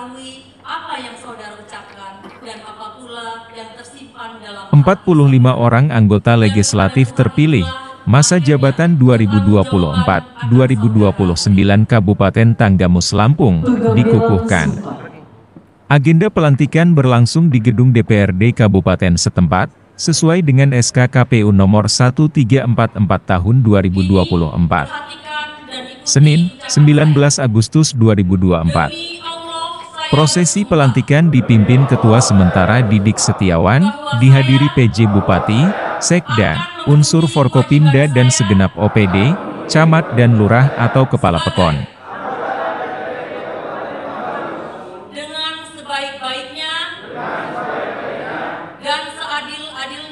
mengetahui apa yang saudara ucapkan dan apa pula yang tersimpan dalam 45 orang anggota legislatif terpilih, masa jabatan 2024-2029 Kabupaten Tanggamus Lampung, dikukuhkan. Agenda pelantikan berlangsung di gedung DPRD Kabupaten setempat, sesuai dengan SK KPU nomor 1344 tahun 2024. Senin, 19 Agustus 2024. Prosesi pelantikan dipimpin Ketua Sementara Didik Setiawan, dihadiri PJ Bupati, Sekda, unsur Forkopimda dan segenap OPD, Camat dan Lurah atau Kepala Pekon.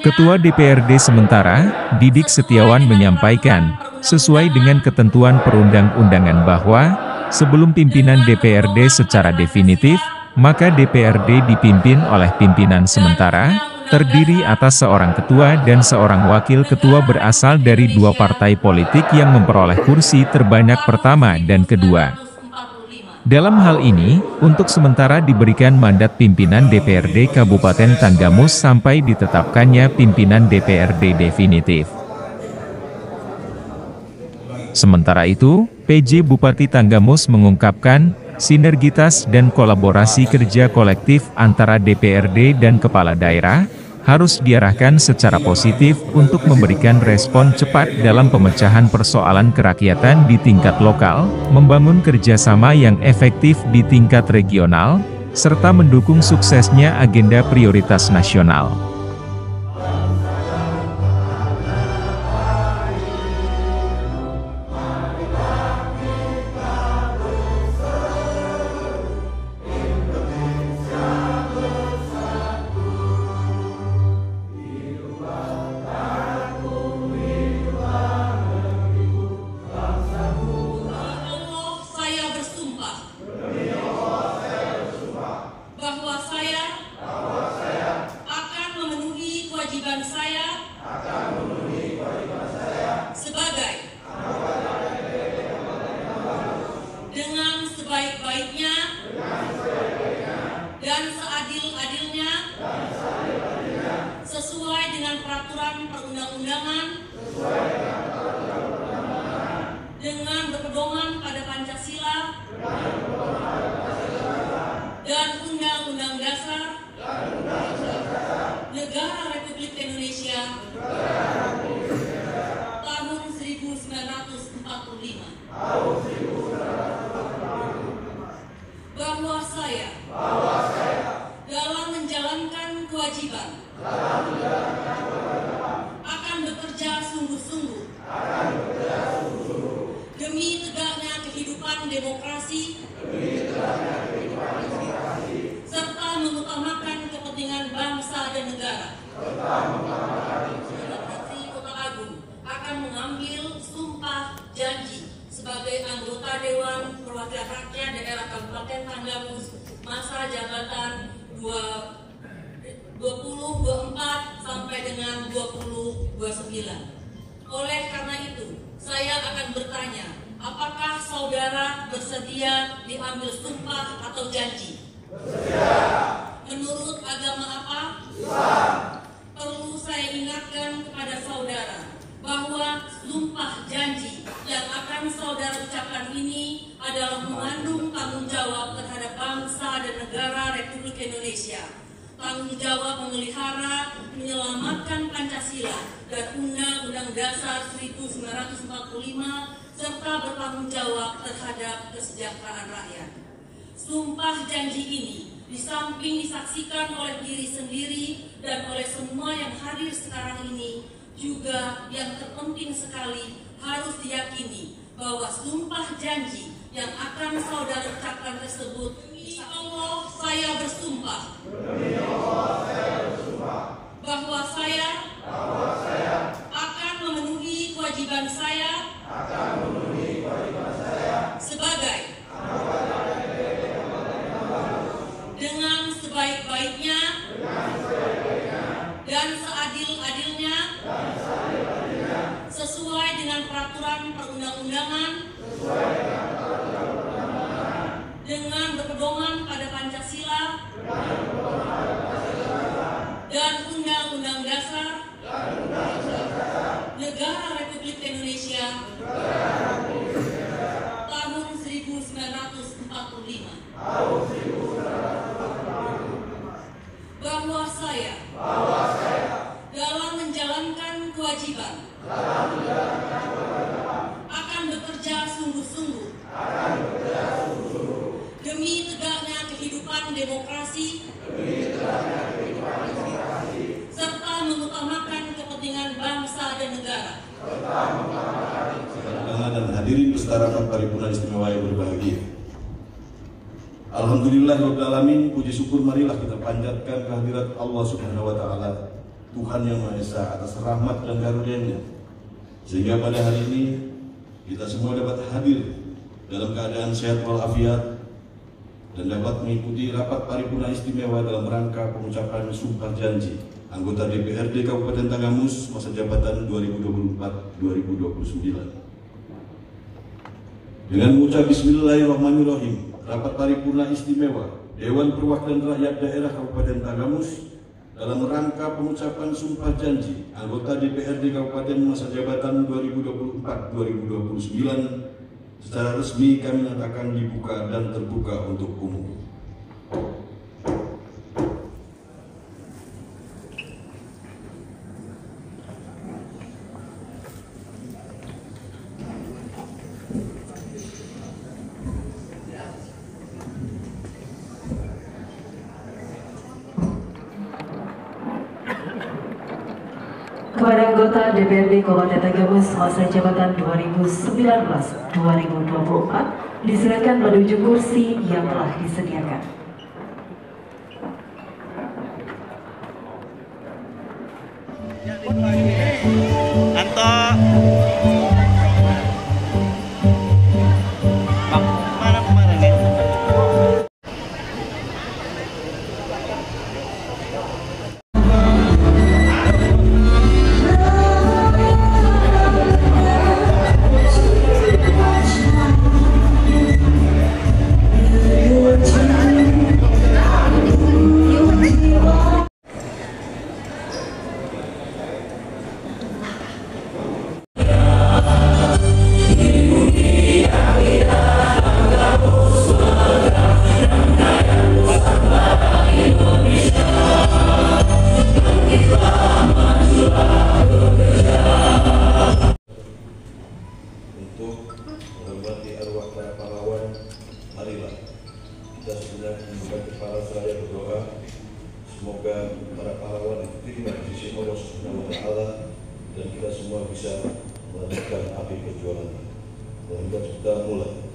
Ketua DPRD Sementara, Didik Setiawan menyampaikan, sesuai dengan ketentuan perundang-undangan bahwa, sebelum pimpinan DPRD secara definitif, maka DPRD dipimpin oleh pimpinan sementara, terdiri atas seorang ketua dan seorang wakil ketua berasal dari dua partai politik yang memperoleh kursi terbanyak pertama dan kedua. Dalam hal ini, untuk sementara diberikan mandat pimpinan DPRD Kabupaten Tanggamus sampai ditetapkannya pimpinan DPRD definitif. Sementara itu, PJ Bupati Tanggamus mengungkapkan, sinergitas dan kolaborasi kerja kolektif antara DPRD dan kepala daerah, harus diarahkan secara positif untuk memberikan respon cepat dalam pemecahan persoalan kerakyatan di tingkat lokal, membangun kerjasama yang efektif di tingkat regional, serta mendukung suksesnya agenda prioritas nasional. Dengan sebaik-baiknya dan seadil-adilnya sesuai dengan peraturan perundang-undangan dengan berpedoman pada Pancasila dan Undang-Undang Dasar Negara Republik Indonesia tahun 1945. Bahwa saya dalam menjalankan kewajiban akan bekerja sungguh-sungguh demi tegaknya kehidupan demokrasi serta mengutamakan kepentingan bangsa dan negara. Kota Agung akan mengambil sumpah janji sebagai anggota Dewan Perwakilan Rakyat Daerah Kabupaten Tanggamus masa jabatan 2024 sampai dengan 2029. Oleh karena itu, saya akan bertanya, apakah saudara bersedia diambil sumpah atau janji? Bersedia. Menurut agama apa? Islam. Perlu saya ingatkan kepada saudara bahwa sumpah janji yang akan saudara ucapkan ini adalah mengandung tanggung jawab terhadap bangsa dan negara Republik Indonesia. Tanggung jawab memelihara, menyelamatkan Pancasila dan Undang-Undang Dasar 1945 serta bertanggung jawab terhadap kesejahteraan rakyat. Sumpah janji ini di samping disaksikan oleh diri sendiri dan oleh semua yang hadir sekarang ini, juga yang terpenting sekali harus diyakini bahwa sumpah janji yang akan saudara ucapkan tersebut, demi Allah saya bersumpah bahwa saya akan memenuhi kewajiban saya sebagai dengan sebaik-baiknya dan seadil-adilnya sesuai dengan peraturan perundang-undangan dengan berpedoman pada Pancasila dan Undang-Undang Dasar Negara Republik Indonesia tahun 1945. Bahwa saya dalam menjalankan kewajiban akan bekerja sungguh-sungguh demi tegaknya kehidupan demokrasi serta mengutamakan kepentingan bangsa dan negara. Dan hadirin peserta rapat paripurna istimewa yang berbahagia. Alhamdulillahirabbil alamin, puji syukur marilah kita panjatkan kehadirat Allah Subhanahu wa taala, Tuhan yang Maha Esa, atas rahmat dan karunia-Nya, sehingga pada hari ini kita semua dapat hadir dalam keadaan sehat walafiat dan dapat mengikuti rapat paripurna istimewa dalam rangka pengucapan sumpah janji anggota DPRD Kabupaten Tanggamus masa jabatan 2024-2029. Dengan mengucap Bismillahirrahmanirrahim, rapat paripurna istimewa Dewan Perwakilan Rakyat Daerah Kabupaten Tanggamus dalam rangka pengucapan sumpah janji anggota DPRD Kabupaten masa jabatan 2024-2029 secara resmi kami nyatakan dibuka dan terbuka untuk umum. Kepada anggota DPRD Kabupaten Tanggamus masa jabatan 2019-2024 disilakan menuju kursi yang telah disediakan. Anto. Mana kemarin ya? Marilah kita sejenak membuka kepala seraya berdoa, semoga para pahlawan diterima di sisi Allah Subhanahu wa taala dan kita semua bisa melanjutkan api perjuangan. Dan kita mulai.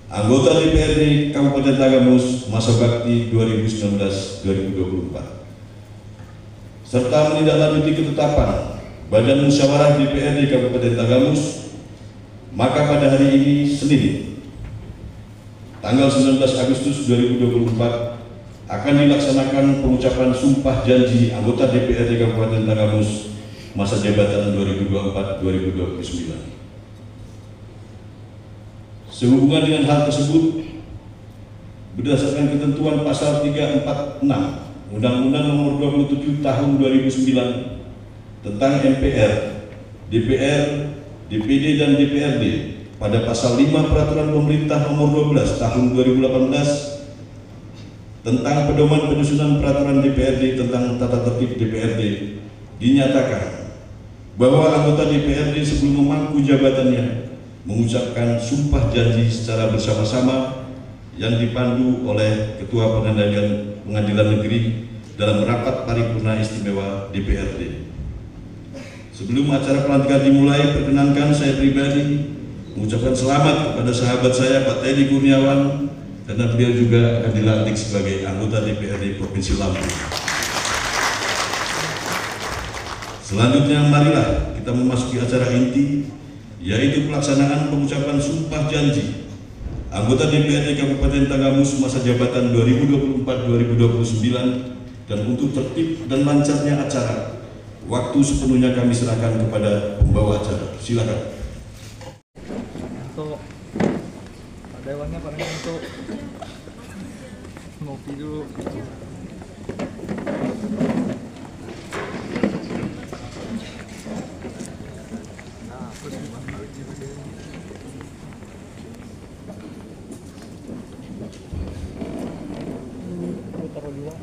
Anggota DPRD Kabupaten Tanggamus masa bakti 2019-2024 serta menindaklanjuti ketetapan Badan Musyawarah DPRD Kabupaten Tanggamus, maka pada hari ini Senin tanggal 19 Agustus 2024 akan dilaksanakan pengucapan sumpah janji anggota DPRD Kabupaten Tanggamus masa jabatan 2024-2029. Sehubungan dengan hal tersebut, berdasarkan ketentuan pasal 346 Undang-Undang Nomor 27 Tahun 2009 tentang MPR, DPR, DPD dan DPRD pada pasal 5 Peraturan Pemerintah Nomor 12 Tahun 2018 tentang pedoman penyusunan peraturan DPRD tentang tata tertib DPRD, dinyatakan bahwa anggota DPRD sebelum memangku jabatannya mengucapkan sumpah janji secara bersama-sama yang dipandu oleh Ketua Pengadilan Negeri dalam rapat paripurna istimewa DPRD. Sebelum acara pelantikan dimulai, perkenankan saya pribadi mengucapkan selamat kepada sahabat saya Pak Teddy Kurniawan, karena beliau juga akan dilantik sebagai anggota DPRD Provinsi Lampung. Selanjutnya, marilah kita memasuki acara inti, yaitu pelaksanaan pengucapan sumpah janji anggota DPRD Kabupaten Tanggamus masa jabatan 2024-2029, dan untuk tertib dan lancarnya acara, waktu sepenuhnya kami serahkan kepada pembawa acara. Silakan. Untuk Pak Dewannya paling untuk ngopi dulu. Nah, terus gimana baliknya tadi? Taruh di luar.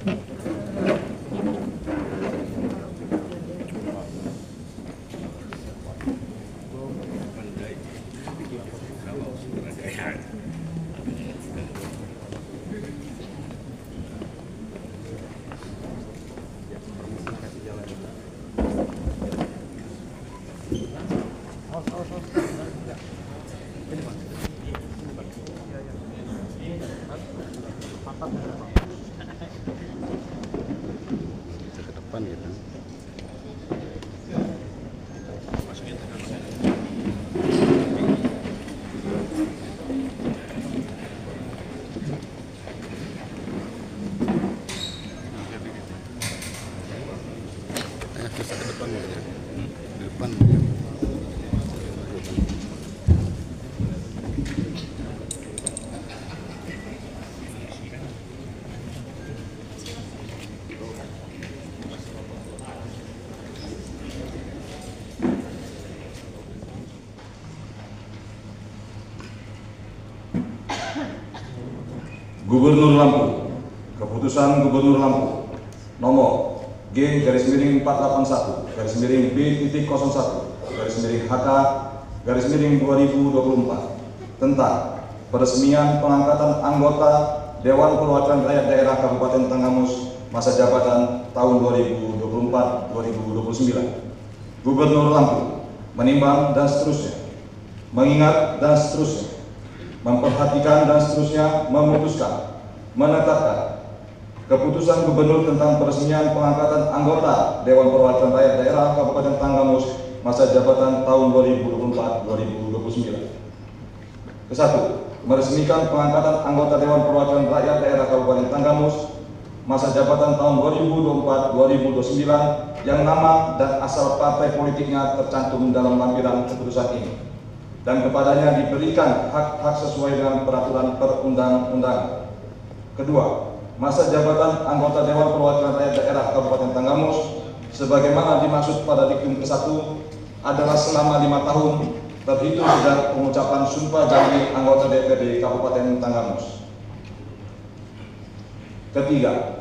Ke depan gitu. Terus ke depan gitu ya. Di depan. Gubernur Lampung, Keputusan Gubernur Lampung nomor G/481 B.01 HK/2024 tentang peresmian pengangkatan anggota Dewan Perwakilan Rakyat Daerah Kabupaten Tanggamus masa jabatan tahun 2024-2029. Gubernur Lampung menimbang dan seterusnya, mengingat dan seterusnya, memperhatikan dan seterusnya, memutuskan, menetapkan keputusan Gubernur tentang peresmian pengangkatan anggota Dewan Perwakilan Rakyat Daerah Kabupaten Tanggamus masa jabatan tahun 2024-2029. Kesatu, meresmikan pengangkatan anggota Dewan Perwakilan Rakyat Daerah Kabupaten Tanggamus masa jabatan tahun 2024-2029 yang nama dan asal partai politiknya tercantum dalam lampiran keputusan ini, dan kepadanya diberikan hak-hak sesuai dengan peraturan perundang-undangan. Kedua, masa jabatan anggota Dewan Perwakilan Rakyat Daerah Kabupaten Tanggamus sebagaimana dimaksud pada diktum ke-1 adalah selama 5 tahun terhitung sejak pengucapan sumpah janji anggota DPRD Kabupaten Tanggamus. Ketiga,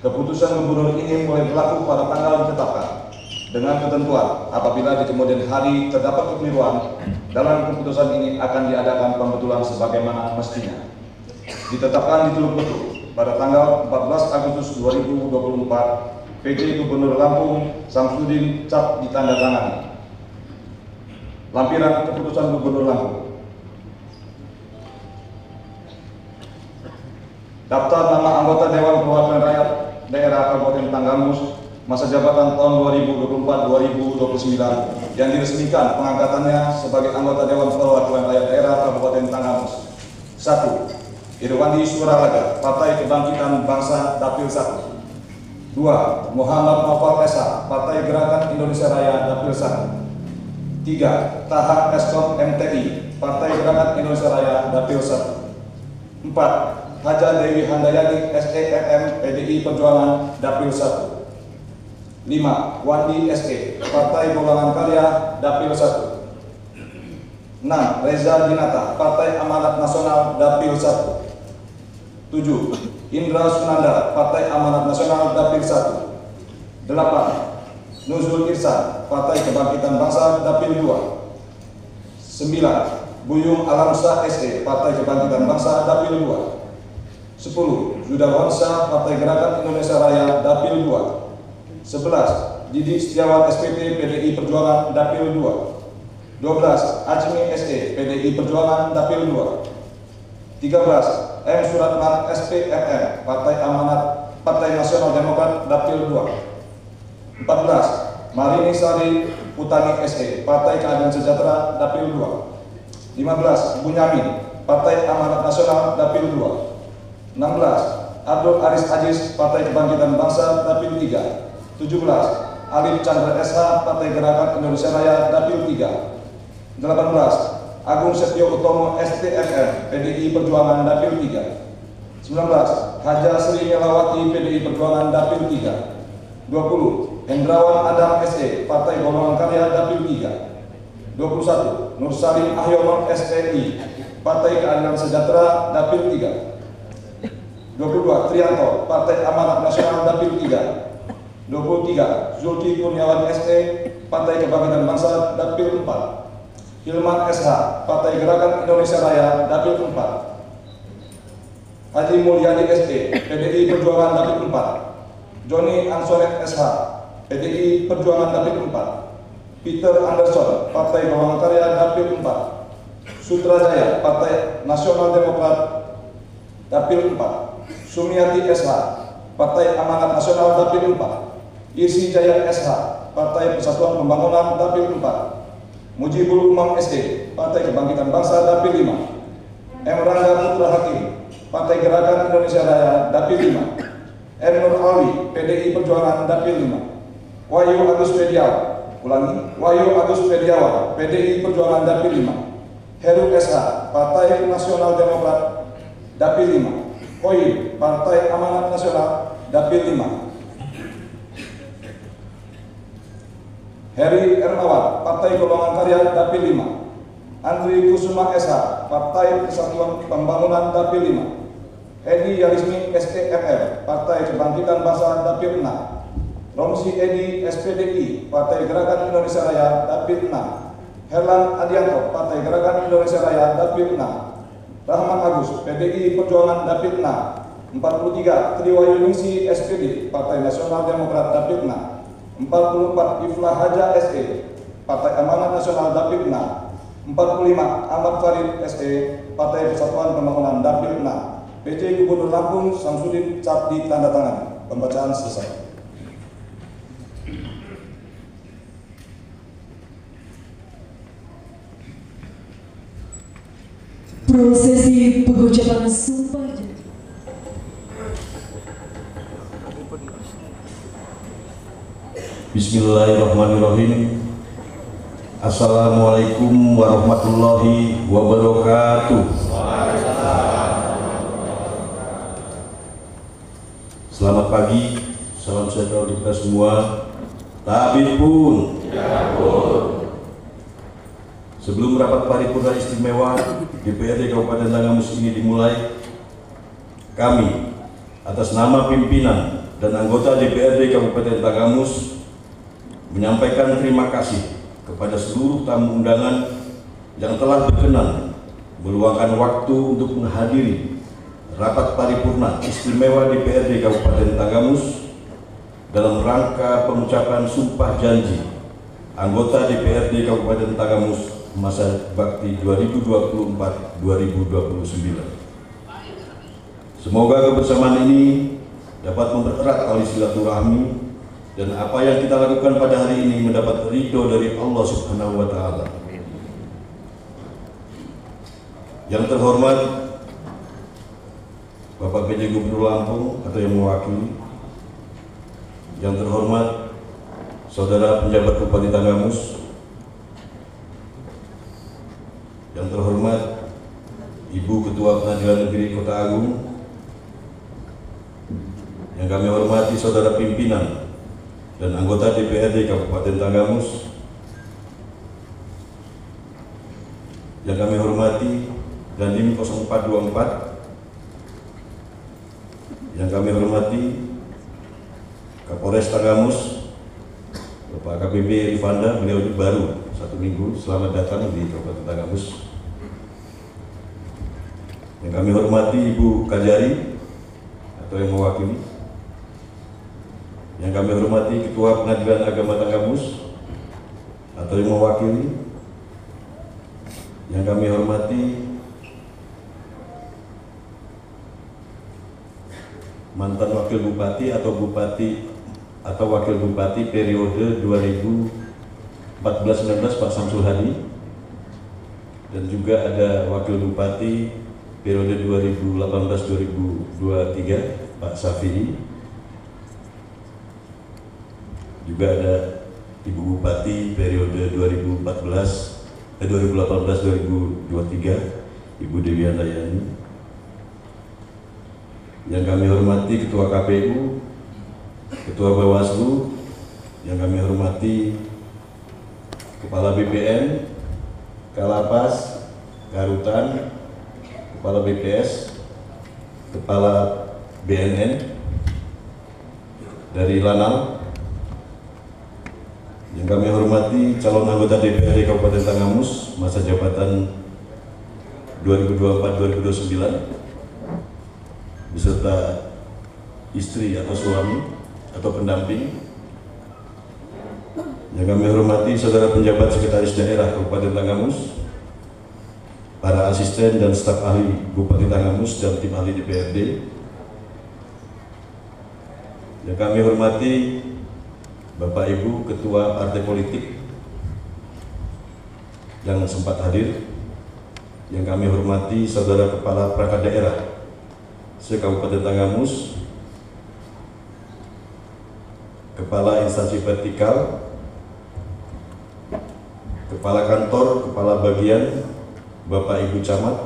keputusan Gubernur ini mulai berlaku pada tanggal ditetapkan, dengan ketentuan apabila di kemudian hari terdapat kekeliruan dalam keputusan ini akan diadakan pembetulan sebagaimana mestinya. Ditetapkan di Teluk Betul pada tanggal 14 Agustus 2024, PJ Gubernur Lampung Samsudin Cap ditandatangani. Lampiran keputusan Gubernur Lampung. Daftar nama anggota Dewan Perwakilan Rakyat Daerah Kabupaten Tanggamus masa jabatan tahun 2024-2029 yang diresmikan pengangkatannya sebagai anggota Dewan Perwakilan Rakyat Daerah Kabupaten Tanggamus. 1. Irwandi Suralaga, Partai Kebangkitan Bangsa Dapil 1. 2. Muhammad Noval Esa, Partai Gerakan Indonesia Raya Dapil 1. 3. Taha Eskom MTI, Partai Gerakan Indonesia Raya Dapil 1. 4. Haja Dewi Handayani SEMM PDI Perjuangan Dapil 1. 5. Wandi SE, Partai Golongan Karya Dapil 1. 6. Reza Dinata, Partai Amanat Nasional Dapil 1. 7. Indra Sunandar, Partai Amanat Nasional Dapil 1. 8. Nuzul Irsan, Partai Kebangkitan Bangsa Dapil 2. 9. Buyung Alamsa SE, Partai Kebangkitan Bangsa Dapil 2. 10. Yudarwansa, Partai Gerakan Indonesia Raya Dapil 2. 11. Didik Setiawan SPT PDI Perjuangan Dapil 2. 12. Ajmi SE PDI Perjuangan Dapil 2. 13. M. Suratman SPMM Partai Amanat Partai Nasional Demokrat Dapil 2. 14. Marini Sari Utani SE Partai Keadilan Sejahtera Dapil 2. 15. Bunyamin Partai Amanat Nasional Dapil 2. 16. Abdul Aris Ajis Partai Kebangkitan Bangsa Dapil 3. 17. Alif Chandra SH Partai Gerakan Indonesia Raya Dapil 3. 18. Agung Setio Utomo STMM PDI Perjuangan Dapil 3. 19. Haja Sri Melawati PDI Perjuangan Dapil 3. 20. Hendrawan Adam SE Partai Golongan Karya Dapil 3. 21. Nur Salim Ahyono STI Partai Keadilan Sejahtera Dapil 3. 22. Trianto Partai Amanat Nasional Dapil 3. 23. Zulki Kurniawan SE Partai Kebangkitan Bangsa Dapil 4. Hilman SH Partai Gerakan Indonesia Raya Dapil 4. Haji Mulyadi SE PDI Perjuangan Dapil 4. Joni Ansoret SH PDI Perjuangan Dapil 4. Peter Anderson Partai Golongan Karya Dapil 4. Sutrajaya Partai Nasional Demokrat Dapil 4. Sumiati SH Partai Amanat Nasional Dapil 4. Isi Jaya SH Partai Persatuan Pembangunan Dapil 4. Mujibul Umam SE Partai Kebangkitan Bangsa Dapil 5. M. Rangga Putra Hakim Partai Gerakan Indonesia Raya Dapil 5. M. Nur Alwi PDI Perjuangan Dapil 5. Wahyu Agus Pediawan Wahyu Agus Pediawan PDI Perjuangan Dapil 5. Heru SH Partai Nasional Demokrat Dapil 5. Koi Partai Amanat Nasional Dapil 5. Heri Ermawan Partai Golongan Karya Dapil 5. Andri Kusuma SH Partai Persatuan Pembangunan Dapil 5. Edi Yarismi STMR Partai Kebangkitan Bangsa Dapil 6. Romsi Edi SPDI Partai Gerakan Indonesia Raya Dapil 6. Herlan Adianto Partai Gerakan Indonesia Raya Dapil 6. Rahman Agus PDI Perjuangan Dapil 6. 43. Triwayu Ningsi SPD Partai Nasional Demokrat Dapil 6. 44. Iflah Haja SE Partai Amanat Nasional Dapil 6. 45. Ahmad Farid SE Partai Persatuan Pembangunan Dapil 6. PJ Gubernur Lampung Samsudin cap ditandatangani. Pembacaan selesai. Prosesi pengucapan sumpah janji. Bismillahirrahmanirrahim. Assalamualaikum warahmatullahi wabarakatuh. Selamat pagi, salam sejahtera untuk kita semua. Tabib pun. Sebelum rapat paripurna istimewa DPRD Kabupaten Tanggamus ini dimulai, kami atas nama pimpinan dan anggota DPRD Kabupaten Tanggamus menyampaikan terima kasih kepada seluruh tamu undangan yang telah berkenan meluangkan waktu untuk menghadiri rapat paripurna istimewa DPRD Kabupaten Tanggamus dalam rangka pengucapan sumpah janji anggota DPRD Kabupaten Tanggamus masa bakti 2024-2029. Semoga kebersamaan ini dapat mempererat tali silaturahmi dan apa yang kita lakukan pada hari ini mendapat ridho dari Allah Subhanahu wa Ta'ala. Yang terhormat Bapak PJ Gubernur Lampung atau yang mewakili, yang terhormat Saudara Penjabat Bupati Tanggamus, yang terhormat Ibu Ketua Pengadilan Negeri Kota Agung, yang kami hormati saudara pimpinan dan anggota DPRD Kabupaten Tanggamus, yang kami hormati Dandim 0424, yang kami hormati Kapolres Tanggamus Bapak AKBP Rifanda, beliau baru 1 minggu, selamat datang di Kabupaten Tanggamus. Yang kami hormati Ibu Kajari atau yang mewakili, Yang kami hormati Ketua Pengadilan Agama Tanggamus atau yang mewakili. Yang kami hormati mantan wakil bupati atau wakil bupati periode 2014-19 Pak Samsul Hadi, dan juga ada wakil bupati periode 2018-2023 Pak Safiri, juga ada Ibu Bupati periode 2018-2023 Ibu Dewi Handayani. Yang kami hormati Ketua KPU, Ketua Bawaslu, yang kami hormati Kepala BPN, Kalapas, Karutan, Kepala BPS, Kepala BNN dari Lanal. Yang kami hormati calon anggota DPRD Kabupaten Tanggamus masa jabatan 2024-2029 beserta istri atau suami atau pendamping. Yang kami hormati saudara penjabat sekretaris daerah Kabupaten Tanggamus, para asisten dan staf ahli Bupati Tanggamus dan tim ahli DPRD. Yang kami hormati Bapak Ibu Ketua Partai Politik yang sempat hadir. Yang kami hormati saudara Kepala Perangkat Daerah se-Kabupaten Tanggamus, Kepala Instansi Vertikal, Kepala Kantor, Kepala Bagian, Bapak Ibu Camat,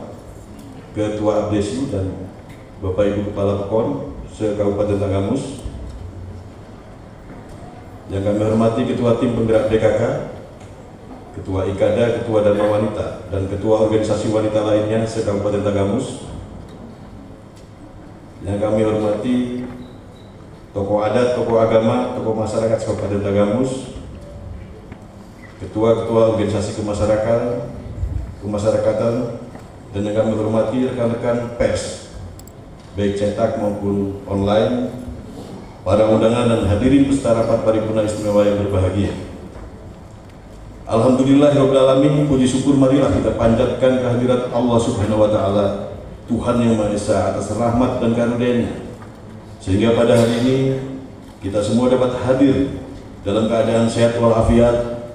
Ketua Abdesi, dan Bapak Ibu Kepala PON se-Kabupaten Tanggamus. Yang kami hormati Ketua Tim Penggerak DKK, Ketua IKADA, Ketua Dharma Wanita, dan Ketua organisasi wanita lainnya se-Kabupaten Tanggamus. Yang kami hormati tokoh adat, tokoh agama, tokoh masyarakat Kabupaten Tanggamus, ketua-ketua organisasi kemasyarakatan, dan yang kami hormati rekan-rekan pers, baik cetak maupun online, para undangan dan hadirin peserta rapat paripurna istimewa yang berbahagia. Alhamdulillahirabbil alamin, puji syukur marilah kita panjatkan kehadirat Allah Subhanahu wa taala, Tuhan yang Maha Esa, atas rahmat dan karunia-Nya, sehingga pada hari ini kita semua dapat hadir dalam keadaan sehat walafiat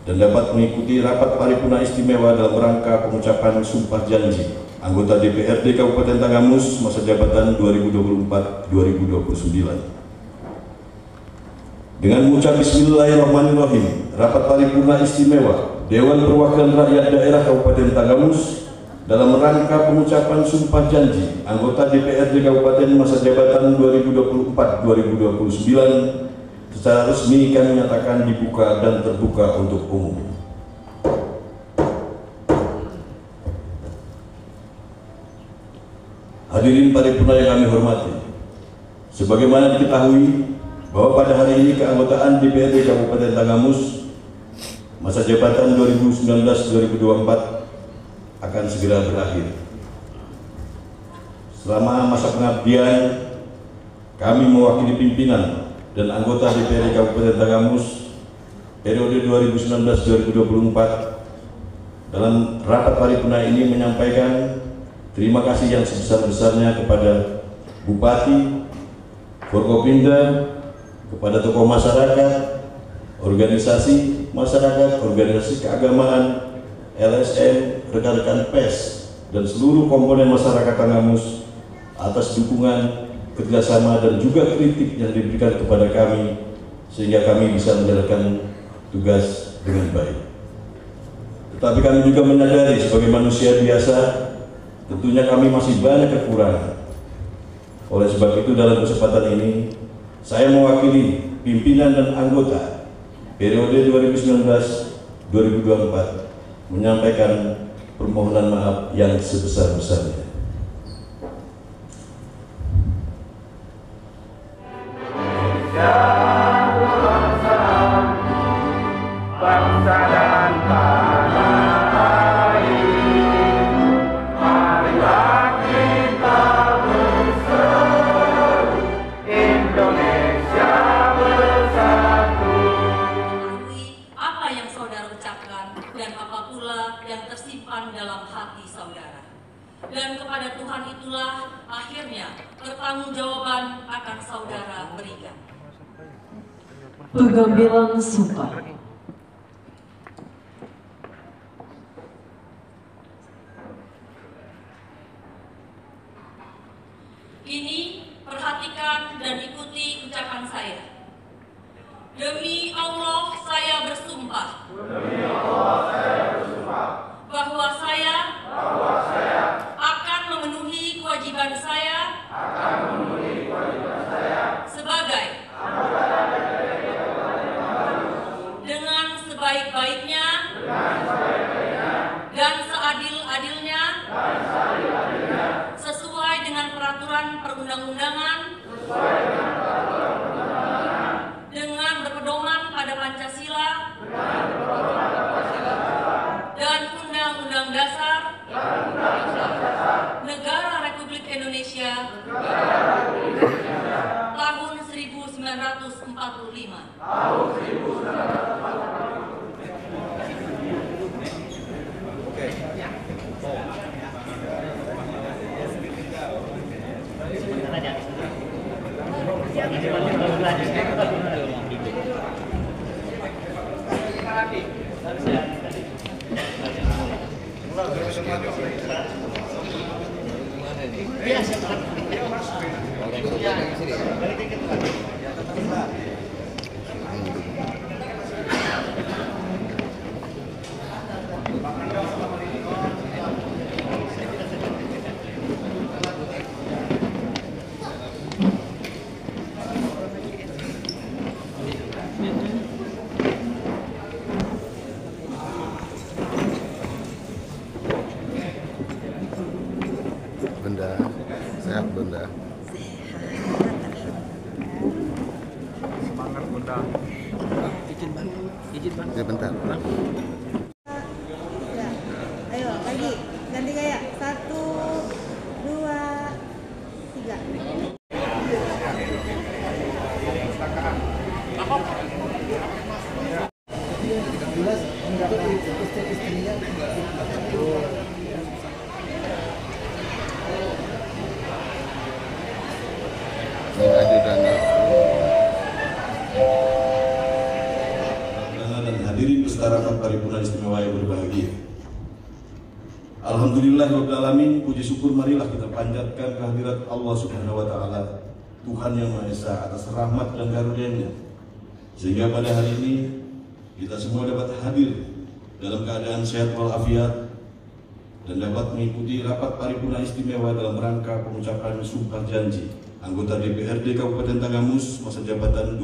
dan dapat mengikuti rapat paripurna istimewa dalam rangka pengucapan sumpah janji anggota DPRD Kabupaten Tanggamus masa jabatan 2024-2029. Dengan mengucap Bismillahirrahmanirrahim, rapat paripurna istimewa Dewan Perwakilan Rakyat Daerah Kabupaten Tanggamus dalam rangka pengucapan sumpah janji anggota DPRD Kabupaten masa jabatan 2024-2029 secara resmi kami menyatakan dibuka dan terbuka untuk umum. Hadirin paripurna yang kami hormati, sebagaimana diketahui bahwa pada hari ini keanggotaan DPRD Kabupaten Tanggamus masa jabatan 2019-2024 akan segera berakhir. Selama masa pengabdian, kami mewakili pimpinan dan anggota DPRD Kabupaten Tanggamus periode 2019-2024 dalam rapat paripurna ini menyampaikan terima kasih yang sebesar-besarnya kepada Bupati, Forkopimda, kepada tokoh masyarakat, organisasi masyarakat, organisasi keagamaan, LSM, rekan-rekan pers, dan seluruh komponen masyarakat Tanggamus atas dukungan, kerjasama, dan juga kritik yang diberikan kepada kami sehingga kami bisa menjalankan tugas dengan baik. Tetapi kami juga menyadari sebagai manusia biasa, tentunya kami masih banyak kekurangan. Oleh sebab itu dalam kesempatan ini saya mewakili pimpinan dan anggota periode 2019-2024 menyampaikan permohonan maaf yang sebesar-besarnya. Bangsa dan tanah air, marilah kita berseru Indonesia. dan apa pula yang tersimpan dalam hati saudara. Dan kepada Tuhan itulah akhirnya pertanggungjawaban akan saudara berikan. Pengambilan sumpah. Kini perhatikan dan ikuti ucapan saya. Demi Allah saya bersumpah. Demi Allah saya bersumpah. Bahwa saya akan memenuhi kewajiban saya. Sebagai dengan sebaik-baiknya dan seadil-adilnya sesuai dengan peraturan perundang-undangan dengan berpedoman pada Pancasila dan Undang-Undang Dasar Negara Republik Indonesia tahun 1945. Bunda, sehat Bunda. Semangat Bunda. Izin bang. Ya bentar. Ya. Ayo lagi ganti gaya 1, 2, 3. Dan hadirin peserta rapat paripurna istimewa yang berbahagia. Alhamdulillahirabbil alamin, puji syukur marilah kita panjatkan kehadirat Allah Subhanahu wa taala, Tuhan yang Maha Esa, atas rahmat dan karunia-Nya. Sehingga pada hari ini kita semua dapat hadir dalam keadaan sehat walafiat dan dapat mengikuti rapat paripurna istimewa dalam rangka pengucapan sumpah janji anggota DPRD Kabupaten Tanggamus masa jabatan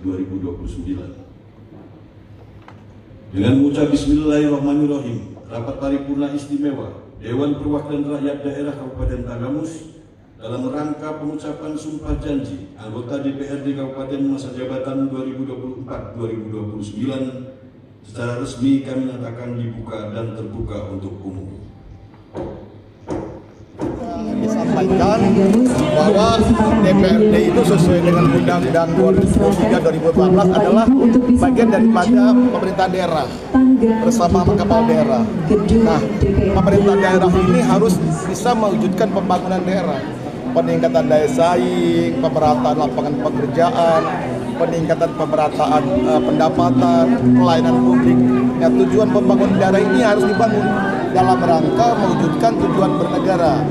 2024-2029. Dengan mengucap Bismillahirrahmanirrahim, rapat paripurna istimewa Dewan Perwakilan Rakyat Daerah Kabupaten Tanggamus dalam rangka pengucapan sumpah janji anggota DPRD Kabupaten masa jabatan 2024-2029 secara resmi kami nyatakan dibuka dan terbuka untuk umum. Disampaikan bahwa DPRD itu sesuai dengan Undang-Undang 2023-2014 adalah bagian daripada pemerintah daerah bersama kepala daerah. Nah, pemerintah daerah ini harus bisa mewujudkan pembangunan daerah, peningkatan daya saing, pemerataan lapangan pekerjaan, peningkatan pemerataan pendapatan, pelayanan publik. Ya, tujuan pembangunan daerah ini harus dibangun dalam rangka mewujudkan tujuan bernegara,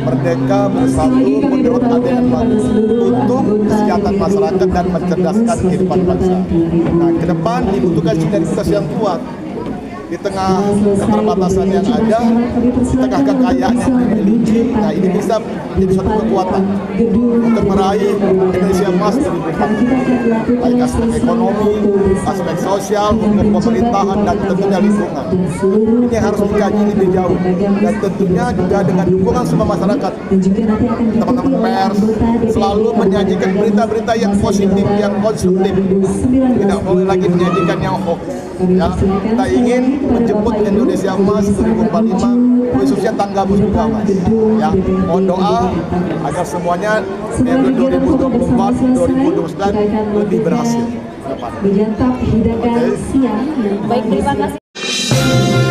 merdeka, bersatu, menurut adil untuk kesejahteraan masyarakat dan mencerdaskan kehidupan bangsa. Nah, ke depan dibutuhkan sinergitas yang kuat di tengah keterbatasan yang ada, di tengah kekayaan yang dimiliki. Nah, ini bisa menjadi suatu kekuatan untuk meraih Indonesia Emas 2045, baik aspek ekonomi, aspek sosial, hukum pemerintahan, dan tentunya lingkungan. Ini harus dikaji lebih jauh, dan tentunya juga dengan dukungan semua masyarakat. Teman-teman pers selalu menyajikan berita-berita yang positif, yang konstruktif, tidak boleh lagi menyajikan yang hoax. Ya, kita ingin menjemput Indonesia Emas 2045, khususnya Tanggamus juga Mas. Ya, mohon doa agar semuanya periode 2024-2029 lebih berhasil. Menyantap hidangan siang. Baik, terima kasih. Thank you.